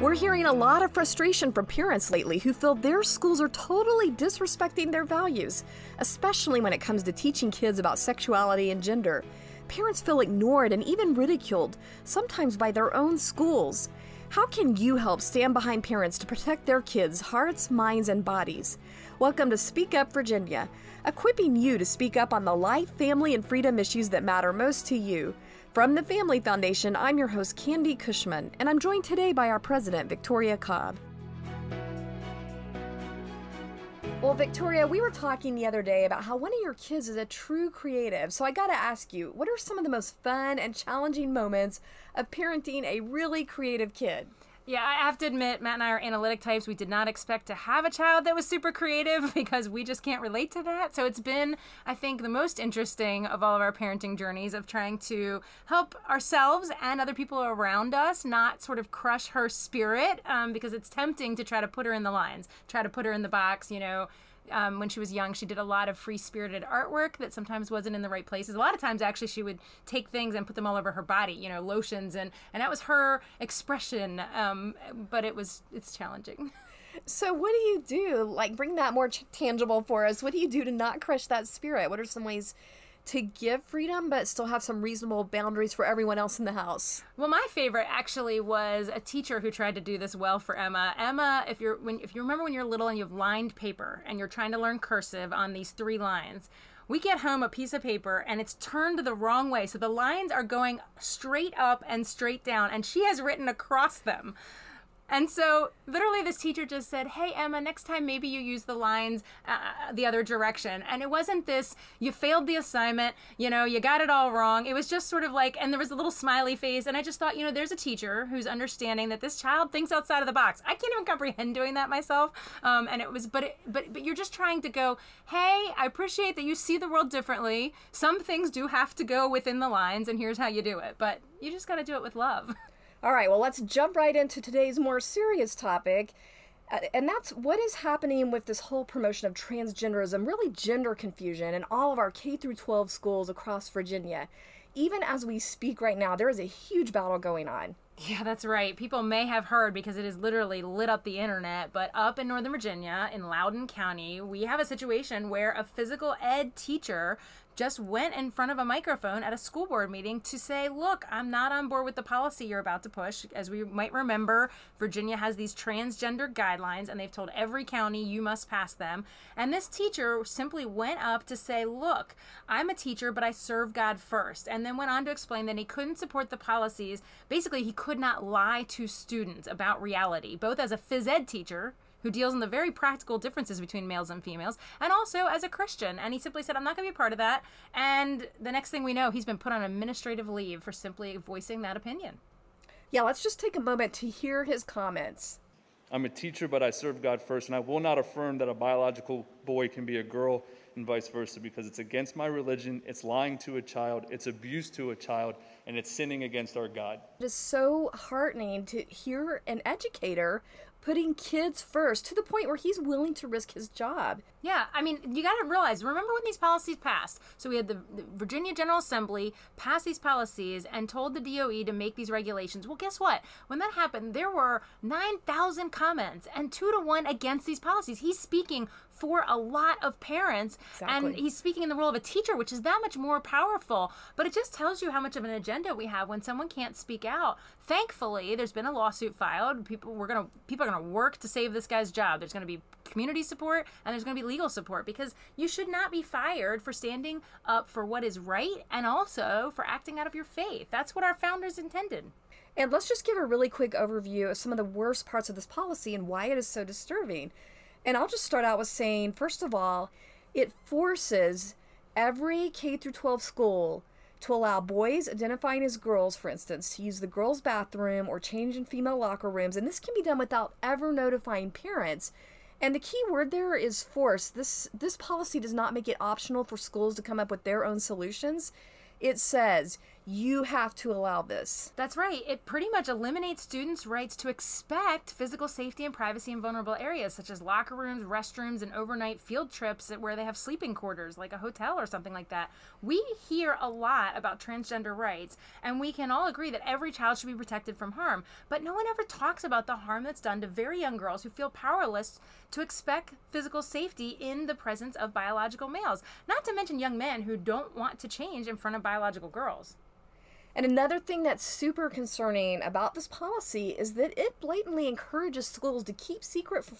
We're hearing a lot of frustration from parents lately who feel their schools are totally disrespecting their values, especially when it comes to teaching kids about sexuality and gender. Parents feel ignored and even ridiculed, sometimes by their own schools. How can you help stand behind parents to protect their kids' hearts, minds, and bodies? Welcome to Speak Up Virginia, equipping you to speak up on the life, family, and freedom issues that matter most to you. From the Family Foundation, I'm your host, Candy Cushman, and I'm joined today by our president, Victoria Cobb. Well, Victoria, we were talking the other day about how one of your kids is a true creative. So I got to ask you, what are some of the most fun and challenging moments of parenting a really creative kid? Yeah, I have to admit, Matt and I are analytic types. We did not expect to have a child that was super creative because we just can't relate to that. So it's been, I think, the most interesting of all of our parenting journeys of trying to help ourselves and other people around us not sort of crush her spirit because it's tempting to try to put her in the lines, try to put her in the box, you know. When she was young, she did a lot of free-spirited artwork that sometimes wasn't in the right places. A lot of times, actually, she would take things and put them all over her body, you know, lotions, and that was her expression, but it's challenging. So what do you do? Like, bring that more tangible for us. What do you do to not crush that spirit? What are some ways to give freedom but still have some reasonable boundaries for everyone else in the house? Well, my favorite actually was a teacher who tried to do this well for Emma. Emma, if you remember when you're little and you have lined paper and you're trying to learn cursive on these 3 lines, we get home a piece of paper and it's turned the wrong way. So the lines are going straight up and straight down, and she has written across them. And so literally this teacher just said, hey, Emma, next time maybe you use the lines the other direction. And it wasn't this, you failed the assignment, you know, you got it all wrong. It was just sort of like, and there was a little smiley face. And I just thought, you know, there's a teacher who's understanding that this child thinks outside of the box. I can't even comprehend doing that myself. And it was, but you're just trying to go, hey, I appreciate that you see the world differently. Some things do have to go within the lines, and here's how you do it. But you just got to do it with love. All right, well, let's jump right into today's more serious topic, and that's what is happening with this whole promotion of transgenderism, really gender confusion in all of our K-12 schools across Virginia. Even as we speak right now, there is a huge battle going on. Yeah, that's right. People may have heard because it has literally lit up the internet, but up in Northern Virginia, in Loudoun County, we have a situation where a physical ed teacher just went in front of a microphone at a school board meeting to say, look, I'm not on board with the policy you're about to push. As we might remember, Virginia has these transgender guidelines, and they've told every county you must pass them. And this teacher simply went up to say, look, I'm a teacher, but I serve God first. And then went on to explain that he couldn't support the policies. Basically, he could not lie to students about reality, both as a phys ed teacher who deals in the very practical differences between males and females, and also as a Christian. And he simply said, I'm not going to be a part of that. And the next thing we know, he's been put on administrative leave for simply voicing that opinion. Yeah, let's just take a moment to hear his comments. I'm a teacher, but I serve God first, and I will not affirm that a biological boy can be a girl and vice versa, because it's against my religion, it's lying to a child, it's abuse to a child, and it's sinning against our God. It is so heartening to hear an educator putting kids first to the point where he's willing to risk his job. Yeah, I mean, you got to realize, remember when these policies passed? So we had the Virginia General Assembly pass these policies and told the DOE to make these regulations. Well, guess what? When that happened, there were 9,000 comments and 2-to-1 against these policies. He's speaking for a lot of parents, exactly. And he's speaking in the role of a teacher, which is that much more powerful. But it just tells you how much of an agenda we have when someone can't speak out. Thankfully, there's been a lawsuit filed. People are going to work to save this guy's job. There's going to be community support and there's going to be legal support, because you should not be fired for standing up for what is right and also for acting out of your faith. That's what our founders intended. And let's just give a really quick overview of some of the worst parts of this policy and why it is so disturbing. And I'll just start out with saying, first of all, it forces every K-12 school to allow boys identifying as girls, for instance, to use the girls' bathroom or change in female locker rooms. And this can be done without ever notifying parents. And the key word there is force. This policy does not make it optional for schools to come up with their own solutions. It says you have to allow this. That's right. It pretty much eliminates students' rights to expect physical safety and privacy in vulnerable areas, such as locker rooms, restrooms, and overnight field trips where they have sleeping quarters, like a hotel or something like that. We hear a lot about transgender rights, and we can all agree that every child should be protected from harm. But no one ever talks about the harm that's done to very young girls who feel powerless to expect physical safety in the presence of biological males, not to mention young men who don't want to change in front of biological girls. And another thing that's super concerning about this policy is that it blatantly encourages schools to keep secrets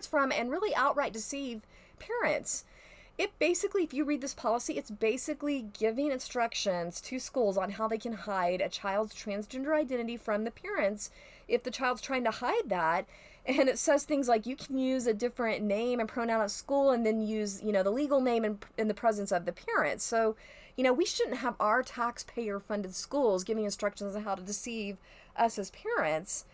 from and really outright deceive parents. It basically, if you read this policy, it's basically giving instructions to schools on how they can hide a child's transgender identity from the parents if the child's trying to hide that. And it says things like you can use a different name and pronoun at school and then use, the legal name in the presence of the parents. So, we shouldn't have our taxpayer-funded schools giving instructions on how to deceive us as parents.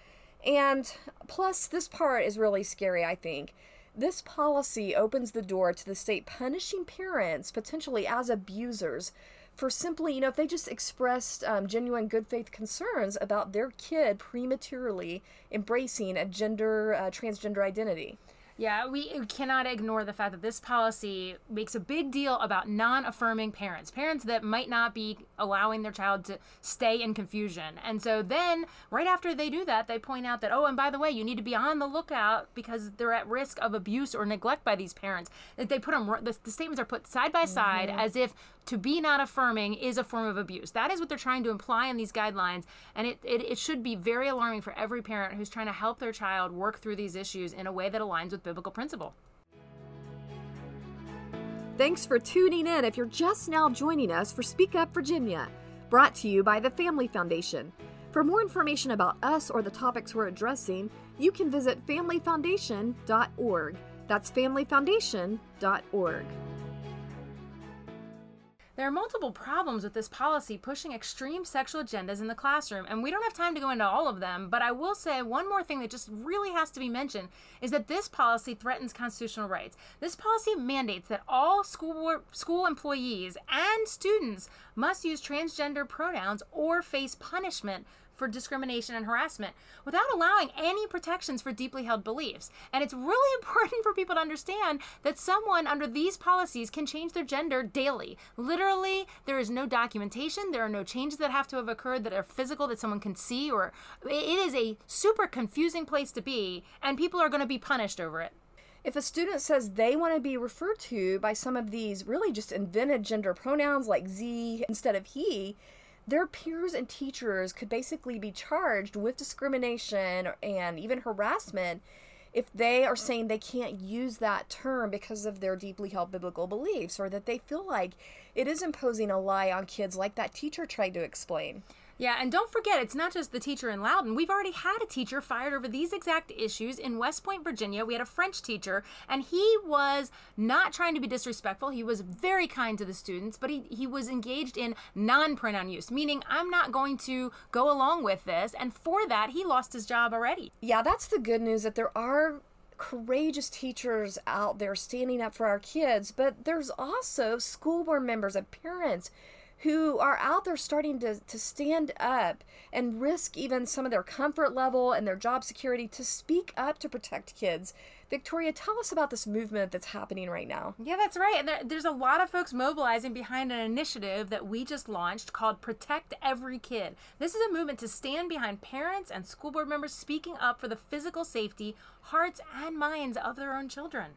And plus, this part is really scary, I think. This policy opens the door to the state punishing parents, potentially as abusers, for simply, if they just expressed genuine good faith concerns about their kid prematurely embracing a transgender identity. Yeah, we cannot ignore the fact that this policy makes a big deal about non-affirming parents, parents that might not be allowing their child to stay in confusion. And so then, right after they do that, they point out that, oh, and by the way, you need to be on the lookout because they're at risk of abuse or neglect by these parents. That they put them, the statements are put side by side as if to be not affirming is a form of abuse. That is what they're trying to imply in these guidelines, and it should be very alarming for every parent who's trying to help their child work through these issues in a way that aligns with biblical principle. Thanks for tuning in if you're just now joining us for Speak Up Virginia, brought to you by the Family Foundation. For more information about us or the topics we're addressing, you can visit familyfoundation.org. That's familyfoundation.org. There are multiple problems with this policy pushing extreme sexual agendas in the classroom, and we don't have time to go into all of them, but I will say one more thing that just really has to be mentioned is that this policy threatens constitutional rights. This policy mandates that all school employees and students must use transgender pronouns or face punishment for discrimination and harassment without allowing any protections for deeply held beliefs. And it's really important for people to understand that someone under these policies can change their gender daily. Literally, there is no documentation. There are no changes that have to have occurred that are physical that someone can see, or it is a super confusing place to be, and people are going to be punished over it. If a student says they want to be referred to by some of these really just invented gender pronouns like Z instead of he, their peers and teachers could basically be charged with discrimination and even harassment if they are saying they can't use that term because of their deeply held biblical beliefs, or that they feel like it is imposing a lie on kids, like that teacher tried to explain. Yeah, and don't forget, it's not just the teacher in Loudoun. We've already had a teacher fired over these exact issues in West Point, Virginia. We had a French teacher, and he was not trying to be disrespectful. He was very kind to the students, but he was engaged in non-pronoun use, meaning I'm not going to go along with this, and for that, he lost his job already. Yeah, that's the good news, that there are courageous teachers out there standing up for our kids, but there's also school board members and parents who are out there starting to stand up and risk even some of their comfort level and their job security to speak up to protect kids. Victoria, tell us about this movement that's happening right now. Yeah, that's right. And there's a lot of folks mobilizing behind an initiative that we just launched called Protect Every Kid. This is a movement to stand behind parents and school board members speaking up for the physical safety, hearts, and minds of their own children.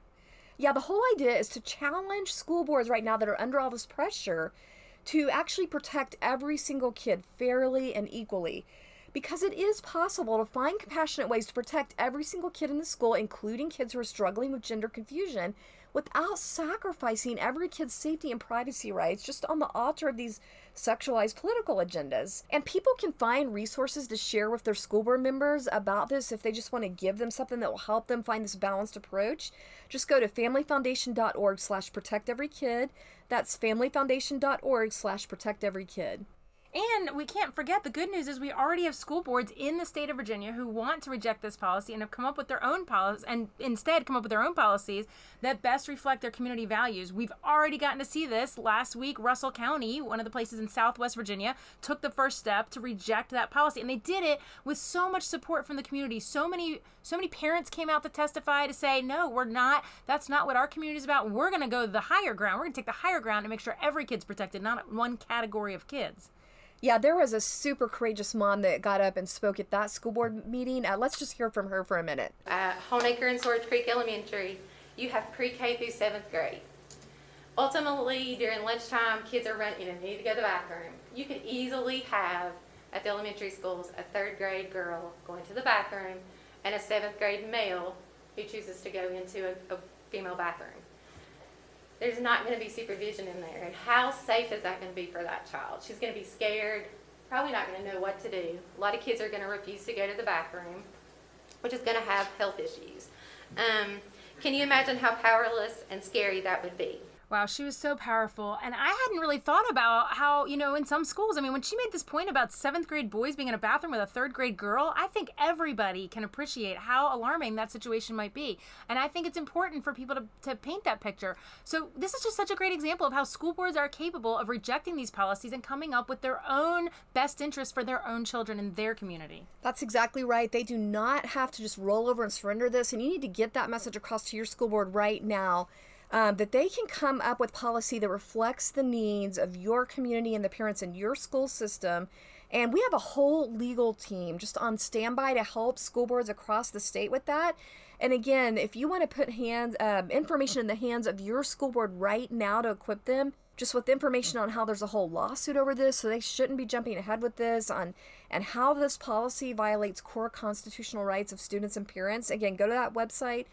Yeah, the whole idea is to challenge school boards right now that are under all this pressure to actually protect every single kid fairly and equally. Because it is possible to find compassionate ways to protect every single kid in the school, including kids who are struggling with gender confusion, without sacrificing every kid's safety and privacy rights just on the altar of these sexualized political agendas. And people can find resources to share with their school board members about this if they just want to give them something that will help them find this balanced approach. Just go to familyfoundation.org/protecteverykid. That's familyfoundation.org/protecteverykid. And we can't forget, the good news is we already have school boards in the state of Virginia who want to reject this policy and have come up with their own policies, and instead come up with their own policies that best reflect their community values. We've already gotten to see this. Last week, Russell County, one of the places in Southwest Virginia, took the first step to reject that policy. And they did it with so much support from the community. So many parents came out to testify to say, no, that's not what our community is about. We're going to go the higher ground. We're going to take the higher ground and make sure every kid's protected, not one category of kids. Yeah, there was a super courageous mom that got up and spoke at that school board meeting. Let's just hear from her for a minute. At Homeacre and Swords Creek Elementary, you have pre-K through 7th grade. Ultimately, during lunchtime, kids are running and need to go to the bathroom. You could easily have, at the elementary schools, a 3rd grade girl going to the bathroom and a 7th grade male who chooses to go into a female bathroom. There's not going to be supervision in there. And how safe is that going to be for that child? She's going to be scared, probably not going to know what to do. A lot of kids are going to refuse to go to the bathroom, which is going to have health issues. Can you imagine how powerless and scary that would be? Wow, she was so powerful. And I hadn't really thought about how, in some schools, when she made this point about 7th grade boys being in a bathroom with a 3rd grade girl, I think everybody can appreciate how alarming that situation might be. And I think it's important for people to paint that picture. So this is just such a great example of how school boards are capable of rejecting these policies and coming up with their own best interests for their own children in their community. That's exactly right. They do not have to just roll over and surrender this. And you need to get that message across to your school board right now. That they can come up with policy that reflects the needs of your community and the parents in your school system. And we have a whole legal team just on standby to help school boards across the state with that. And again, if you want to put information in the hands of your school board right now to equip them just with information on how there's a whole lawsuit over this, so they shouldn't be jumping ahead with this, and how this policy violates core constitutional rights of students and parents, again, go to that website,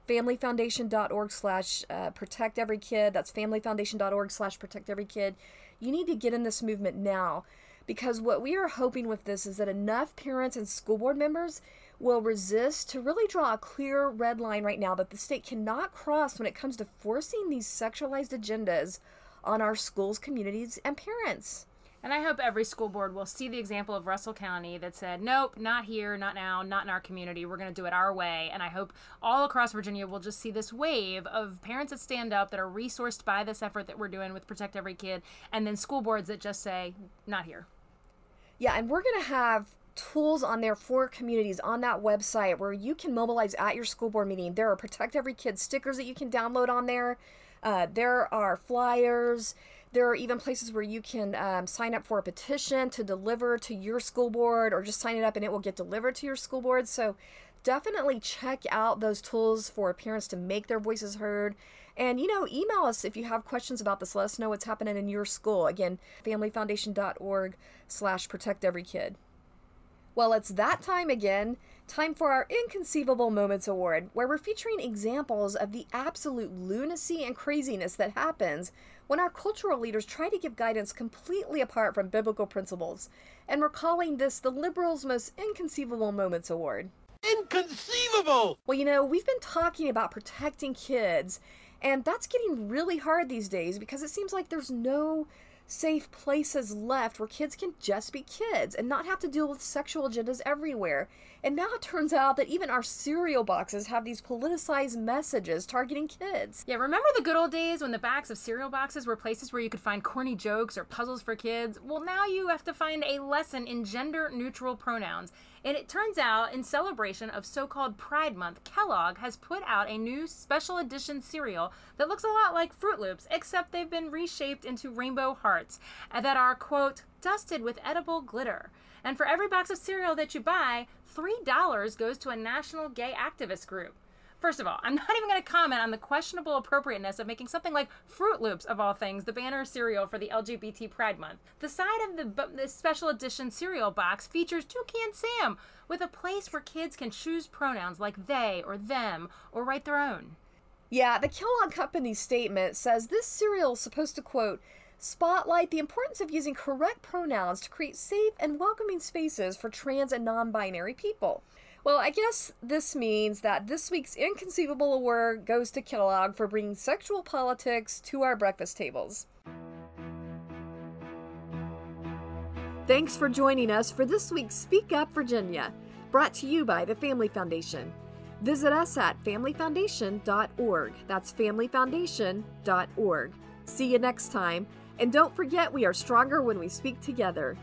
familyfoundation.org/protecteverykid. That's familyfoundation.org/protecteverykid. You need to get in this movement now, because what we are hoping with this is that enough parents and school board members will resist to really draw a clear red line right now that the state cannot cross when it comes to forcing these sexualized agendas on our schools, communities, and parents. And I hope every school board will see the example of Russell County that said, nope, not here, not now, not in our community. We're going to do it our way. And I hope all across Virginia will just see this wave of parents that stand up, that are resourced by this effort that we're doing with Protect Every Kid, and then school boards that just say, not here. Yeah, and we're going to have tools on there for communities on that website where you can mobilize at your school board meeting. There are Protect Every Kid stickers that you can download on there. There are flyers. There are even places where you can sign up for a petition to deliver to your school board, or just sign it up and it will get delivered to your school board. So definitely check out those tools for parents to make their voices heard. And, email us if you have questions about this. Let us know what's happening in your school. Again, familyfoundation.org/protecteverykid. Well, it's that time again. Time for our Inconceivable Moments Award, where we're featuring examples of the absolute lunacy and craziness that happens when our cultural leaders try to give guidance completely apart from biblical principles. And we're calling this the Liberals' Most Inconceivable Moments Award. Inconceivable! Well, we've been talking about protecting kids, and that's getting really hard these days because it seems like there's no safe places left where kids can just be kids and not have to deal with sexual agendas everywhere. And now it turns out that even our cereal boxes have these politicized messages targeting kids. Yeah, remember the good old days when the backs of cereal boxes were places where you could find corny jokes or puzzles for kids? Well, now you have to find a lesson in gender-neutral pronouns. And it turns out, in celebration of so-called Pride Month, Kellogg has put out a new special edition cereal that looks a lot like Froot Loops, except they've been reshaped into rainbow hearts that are, quote, dusted with edible glitter. And for every box of cereal that you buy, $3 goes to a national gay activist group. First of all, I'm not even going to comment on the questionable appropriateness of making something like Froot Loops, of all things, the banner cereal for the LGBT Pride Month. The side of the special edition cereal box features Toucan Sam, with a place where kids can choose pronouns like they or them, or write their own. Yeah, the Kellogg Company's statement says this cereal is supposed to, quote, spotlight the importance of using correct pronouns to create safe and welcoming spaces for trans and non-binary people. Well, I guess this means that this week's Inconceivable Award goes to Kellogg for bringing sexual politics to our breakfast tables. Thanks for joining us for this week's Speak Up Virginia, brought to you by the Family Foundation. Visit us at familyfoundation.org. That's familyfoundation.org. See you next time. And don't forget, we are stronger when we speak together.